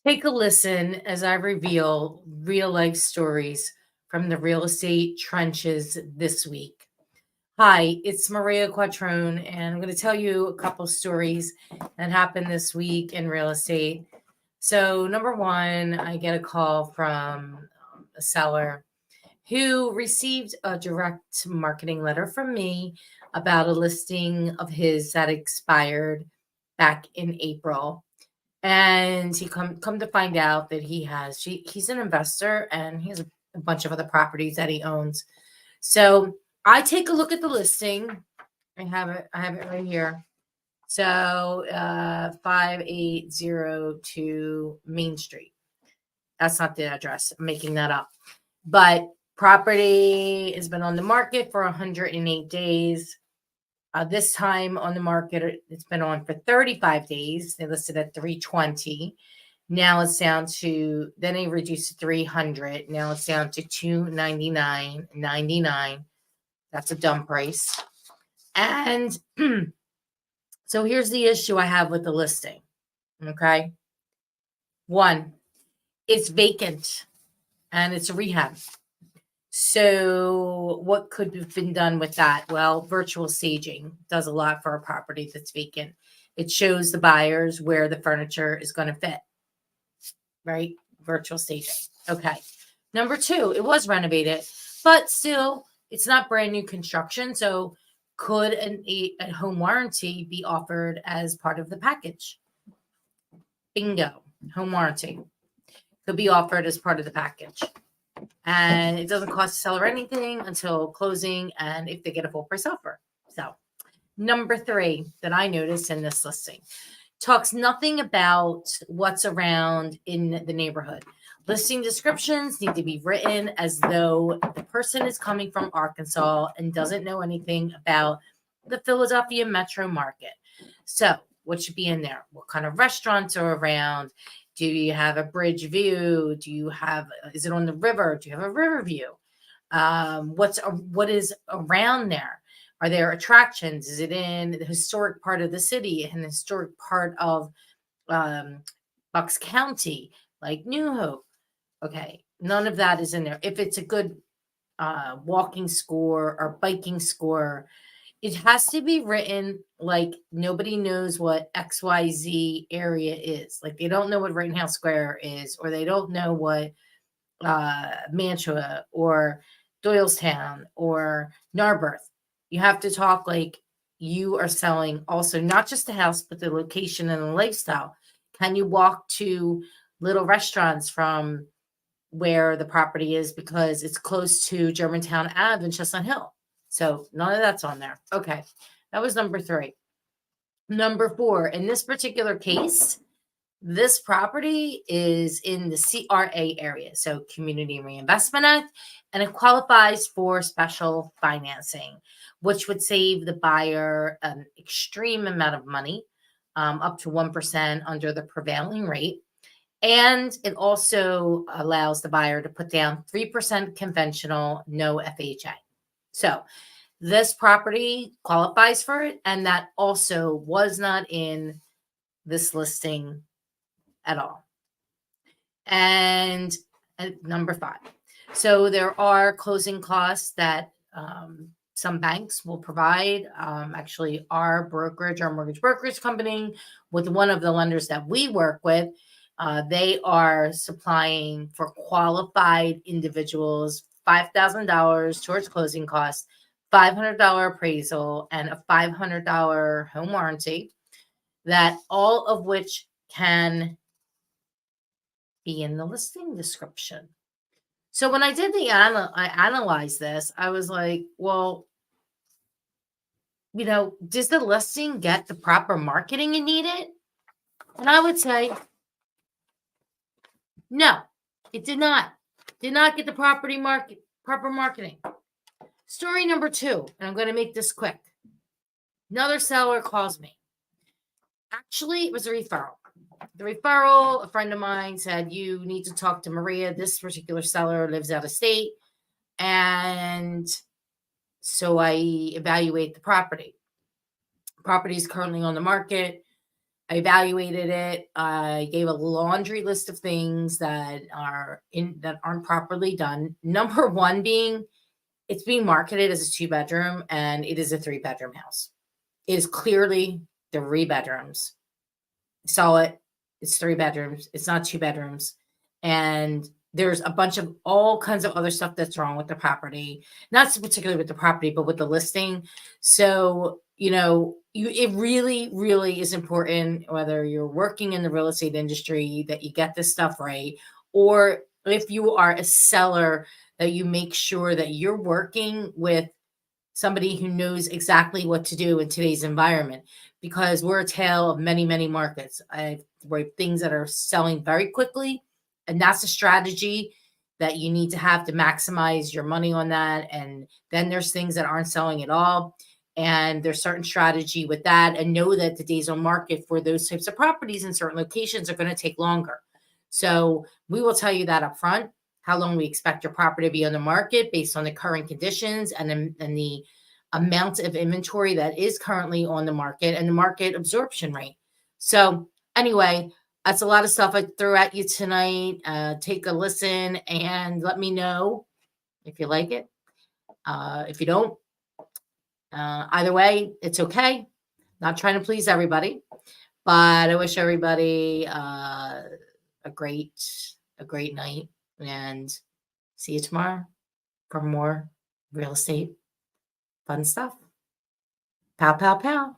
Take a listen as I reveal real life stories from the real estate trenches this week. Hi, it's Maria Quattrone, and I'm going to tell you a couple stories that happened this week in real estate. So, number one, I get a call from a seller who received a direct marketing letter from me about a listing of his that expired back in April, and he come to find out that he's an investor and he has a bunch of other properties that he owns. So I take a look at the listing. I have it right here. So 5802 Main Street. That's not the address. I'm making that up. But property has been on the market for 108 days. This time on the market, it's been on for 35 days. They listed at 320. Now it's down to, then they reduced to 300. Now it's down to 299.99. That's a dump price. And so here's the issue I have with the listing. Okay. One, it's vacant and it's a rehab. So what could have been done with that? Well, virtual staging does a lot for a property that's vacant. It shows the buyers where the furniture is going to fit, right? Virtual staging. Okay. Number two, it was renovated, but still, it's not brand new construction. So could a home warranty be offered as part of the package? Bingo. Home warranty could be offered as part of the package. And it doesn't cost the seller anything until closing and if they get a full price offer. So, number three that I noticed in this listing talks nothing about what's around in the neighborhood. Listing descriptions need to be written as though the person is coming from Arkansas and doesn't know anything about the Philadelphia metro market. So, what should be in there? What kind of restaurants are around? Do you have a bridge view? Is it on the river? Do you have a river view? What is around there? Are there attractions? Is it in the historic part of the city, in the historic part of Bucks County, like New Hope? Okay, none of that is in there. If it's a good walking score or biking score, it has to be written like nobody knows what XYZ area is. Like they don't know what Rittenhouse Square is, or they don't know what Mantua or Doylestown or Narberth. You have to talk like you are selling also not just the house, but the location and the lifestyle. Can you walk to little restaurants from where the property is because it's close to Germantown Ave and Chestnut Hill? So none of that's on there. Okay. That was number three. Number four, in this particular case, this property is in the CRA area, so Community Reinvestment Act, and it qualifies for special financing, which would save the buyer an extreme amount of money, up to 1% under the prevailing rate. And it also allows the buyer to put down 3% conventional, no FHA. So this property qualifies for it, and that also was not in this listing at all. And number five. So there are closing costs that some banks will provide. Actually, our mortgage brokerage company, with one of the lenders that we work with, they are supplying for qualified individuals $5,000 towards closing costs, $500 appraisal, and a $500 home warranty, that all of which can be in the listing description. So when I did I analyzed this, I was like, well, does the listing get the proper marketing you need it? And I would say, no, it did not. Did not get the proper marketing. Story number two, and I'm going to make this quick. Another seller calls me. Actually, it was a referral. The referral, a friend of mine said, you need to talk to Maria. This particular seller lives out of state. And so I evaluate the property. Property is currently on the market. I evaluated it. I gave a laundry list of things that aren't properly done. Number one being it's being marketed as a 2-bedroom and it is a 3-bedroom house. It is clearly 3 bedrooms. Saw it. It's 3 bedrooms. It's not 2 bedrooms. And there's a bunch of all kinds of other stuff that's wrong with the property, not particularly with the property, but with the listing. So, it really, really is important whether you're working in the real estate industry that you get this stuff right, or if you are a seller, that you make sure that you're working with somebody who knows exactly what to do in today's environment, because we're a tale of many, many markets. Where things that are selling very quickly, and that's a strategy that you need to have to maximize your money on that. And then there's things that aren't selling at all. And there's certain strategy with that, and know that the days on market for those types of properties in certain locations are going to take longer. So we will tell you that up front, how long we expect your property to be on the market based on the current conditions and the amount of inventory that is currently on the market and the market absorption rate. So anyway, that's a lot of stuff I threw at you tonight. Take a listen and let me know if you like it. If you don't, either way, it's okay. Not trying to please everybody, but I wish everybody a great night, and see you tomorrow for more real estate fun stuff. Pow, pow, pow.